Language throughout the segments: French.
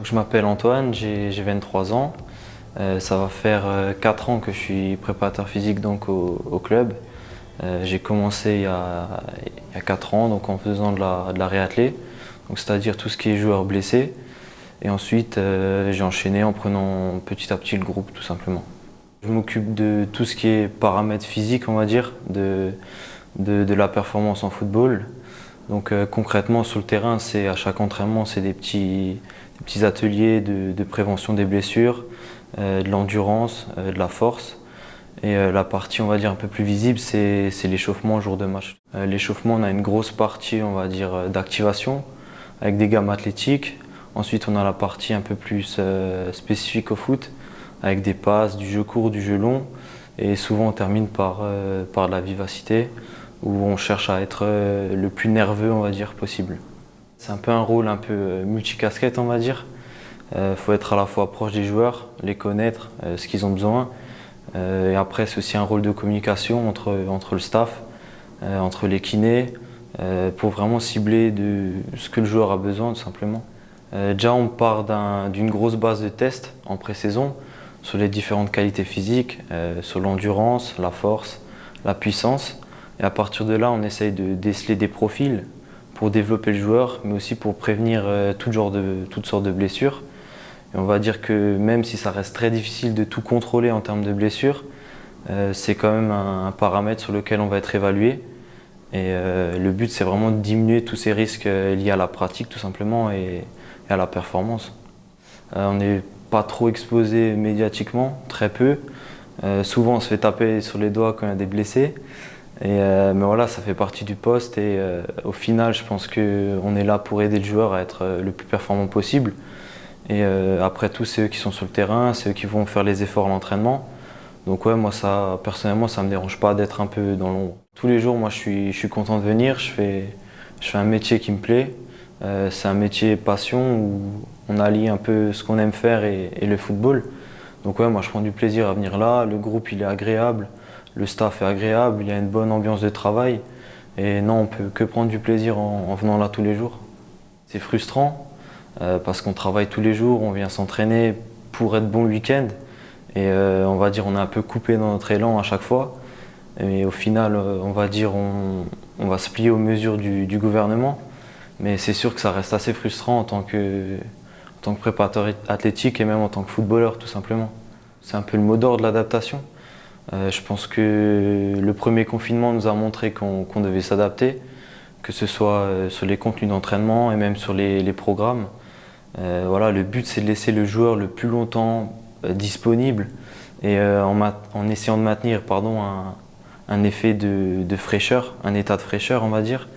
Je m'appelle Antoine, j'ai 23 ans. Ça va faire 4 ans que je suis préparateur physique donc, au club. J'ai commencé il y a 4 ans donc, en faisant de la réathlée, c'est-à-dire tout ce qui est joueur blessé. Et ensuite, j'ai enchaîné en prenant petit à petit le groupe tout simplement. Je m'occupe de tout ce qui est paramètres physiques, on va dire, de la performance en football. Donc concrètement sur le terrain, à chaque entraînement, c'est des petits ateliers de prévention des blessures, de l'endurance, de la force. Et la partie, on va dire, un peu plus visible, c'est l'échauffement jour de match. L'échauffement, on a une grosse partie, on va dire, d'activation avec des gammes athlétiques. Ensuite, on a la partie un peu plus spécifique au foot avec des passes, du jeu court, du jeu long. Et souvent, on termine par de la vivacité, où on cherche à être le plus nerveux, on va dire, possible. C'est un peu un rôle un peu multicasquette, on va dire. Faut être à la fois proche des joueurs, les connaître, ce qu'ils ont besoin. Et après, c'est aussi un rôle de communication entre le staff, entre les kinés, pour vraiment cibler ce que le joueur a besoin, tout simplement. Déjà, on part d'une grosse base de tests en pré-saison sur les différentes qualités physiques, sur l'endurance, la force, la puissance. Et à partir de là, on essaye de déceler des profils pour développer le joueur, mais aussi pour prévenir toutes sortes de blessures. Et on va dire que même si ça reste très difficile de tout contrôler en termes de blessures, c'est quand même un paramètre sur lequel on va être évalué. Et le but, c'est vraiment de diminuer tous ces risques liés à la pratique, tout simplement, et à la performance. On n'est pas trop exposé médiatiquement, très peu. Souvent, on se fait taper sur les doigts quand il y a des blessés. Mais voilà, ça fait partie du poste et au final, je pense qu'on est là pour aider le joueur à être le plus performant possible. Et après tout, c'est eux qui sont sur le terrain, c'est eux qui vont faire les efforts à l'entraînement. Donc ouais, moi personnellement, ça me dérange pas d'être un peu dans l'ombre. Tous les jours, moi, je suis content de venir. Je fais un métier qui me plaît. C'est un métier passion où on allie un peu ce qu'on aime faire et le football. Donc ouais, moi, je prends du plaisir à venir là. Le groupe, il est agréable. Le staff est agréable, il y a une bonne ambiance de travail. Et non, on peut que prendre du plaisir en venant là tous les jours. C'est frustrant parce qu'on travaille tous les jours, on vient s'entraîner pour être bon le week-end. Et on va dire on est un peu coupé dans notre élan à chaque fois. Et au final, on va dire on va se plier aux mesures du gouvernement. Mais c'est sûr que ça reste assez frustrant en tant que préparateur athlétique et même en tant que footballeur tout simplement. C'est un peu le mot d'ordre de l'adaptation. Je pense que le premier confinement nous a montré qu'on devait s'adapter, que ce soit sur les contenus d'entraînement et même sur les programmes. Voilà, le but c'est de laisser le joueur le plus longtemps disponible et en essayant de maintenir un effet de fraîcheur, un état de fraîcheur on va dire.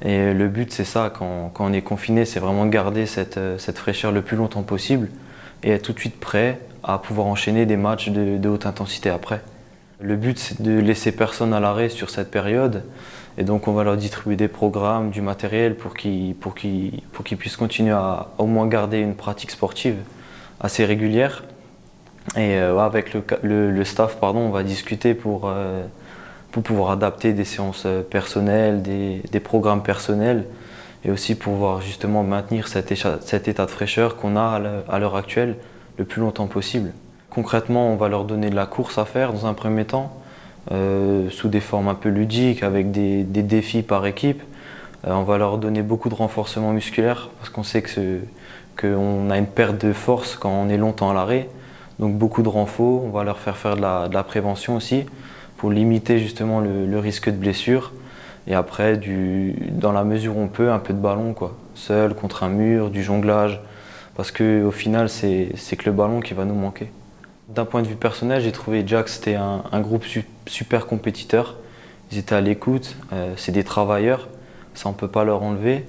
Et le but c'est ça, quand on est confiné, c'est vraiment de garder cette fraîcheur le plus longtemps possible et être tout de suite prêt à pouvoir enchaîner des matchs de haute intensité après. Le but, c'est de laisser personne à l'arrêt sur cette période. Et donc, on va leur distribuer des programmes, du matériel pour qu'ils puissent continuer à au moins garder une pratique sportive assez régulière. Et avec le staff, on va discuter pour pouvoir adapter des séances personnelles, des programmes personnels et aussi pour pouvoir justement maintenir cet état de fraîcheur qu'on a à l'heure actuelle le plus longtemps possible. Concrètement, on va leur donner de la course à faire dans un premier temps, sous des formes un peu ludiques, avec des défis par équipe. On va leur donner beaucoup de renforcement musculaire, parce qu'on sait qu'on a une perte de force quand on est longtemps à l'arrêt. Donc beaucoup de renfort, on va leur faire de la prévention aussi, pour limiter justement le risque de blessure. Et après, dans la mesure où on peut, un peu de ballon, quoi. Seul, contre un mur, du jonglage, parce qu'au final, c'est que le ballon qui va nous manquer. D'un point de vue personnel, j'ai trouvé déjà que c'était un groupe super compétiteur. Ils étaient à l'écoute, c'est des travailleurs, ça on ne peut pas leur enlever.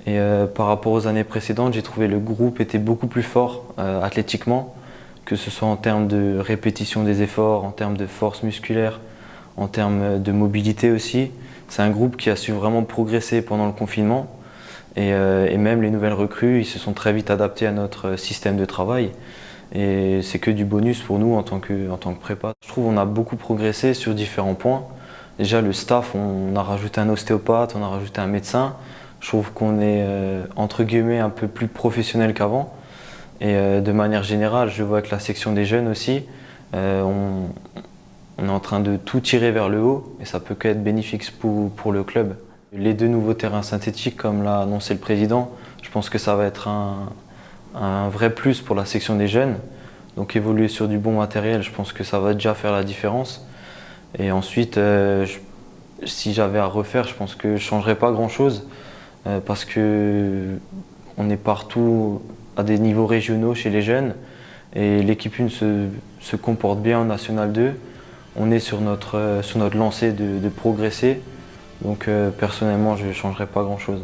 Et par rapport aux années précédentes, j'ai trouvé que le groupe était beaucoup plus fort athlétiquement, que ce soit en termes de répétition des efforts, en termes de force musculaire, en termes de mobilité aussi. C'est un groupe qui a su vraiment progresser pendant le confinement. Et même les nouvelles recrues, ils se sont très vite adaptés à notre système de travail. Et c'est que du bonus pour nous en tant que prépa. Je trouve qu'on a beaucoup progressé sur différents points. Déjà le staff, on a rajouté un ostéopathe, on a rajouté un médecin. Je trouve qu'on est entre guillemets un peu plus professionnel qu'avant. Et de manière générale, je vois que la section des jeunes aussi, on est en train de tout tirer vers le haut et ça peut qu'être bénéfique pour le club. Les 2 nouveaux terrains synthétiques, comme l'a annoncé le président, je pense que ça va être un vrai plus pour la section des jeunes. Donc évoluer sur du bon matériel, je pense que ça va déjà faire la différence. Et ensuite, si j'avais à refaire, je pense que je ne changerais pas grand-chose parce que on est partout à des niveaux régionaux chez les jeunes et l'équipe 1 se comporte bien en National 2. On est sur notre lancée de progresser. Donc personnellement, je ne changerais pas grand-chose.